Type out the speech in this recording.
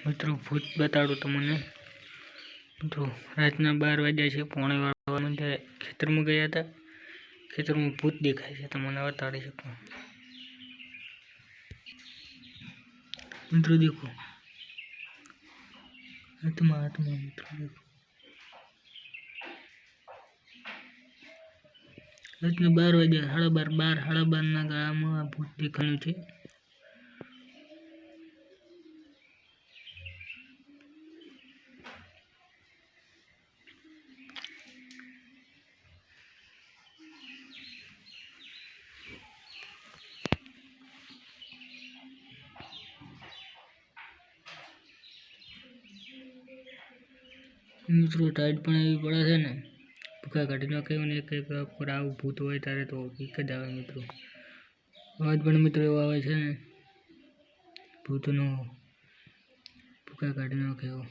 मित्रों भूत बताड़ू तमने। मित्रों रातना 12 वाग्या छे, पौणे 12 त्यारे खेतर में गया था। खेतर में भूत देखाय छे, तमने बताड़ी शकूं। मित्रों देखो आत्मा मित्रों देखो रातना 12 वाग्या 12:30 ना गाळा में भूत देखाणुं छे। मित्रों टाइट पण एवी पड़े छे ने भूखा काढी नाखे ने एक पर आव भूत होय त्यारे तो एक ज आवे। मित्रों अवाज पण मित्रों एवो आवे छे ने भूतनो भूखा काढी नाखे एवो।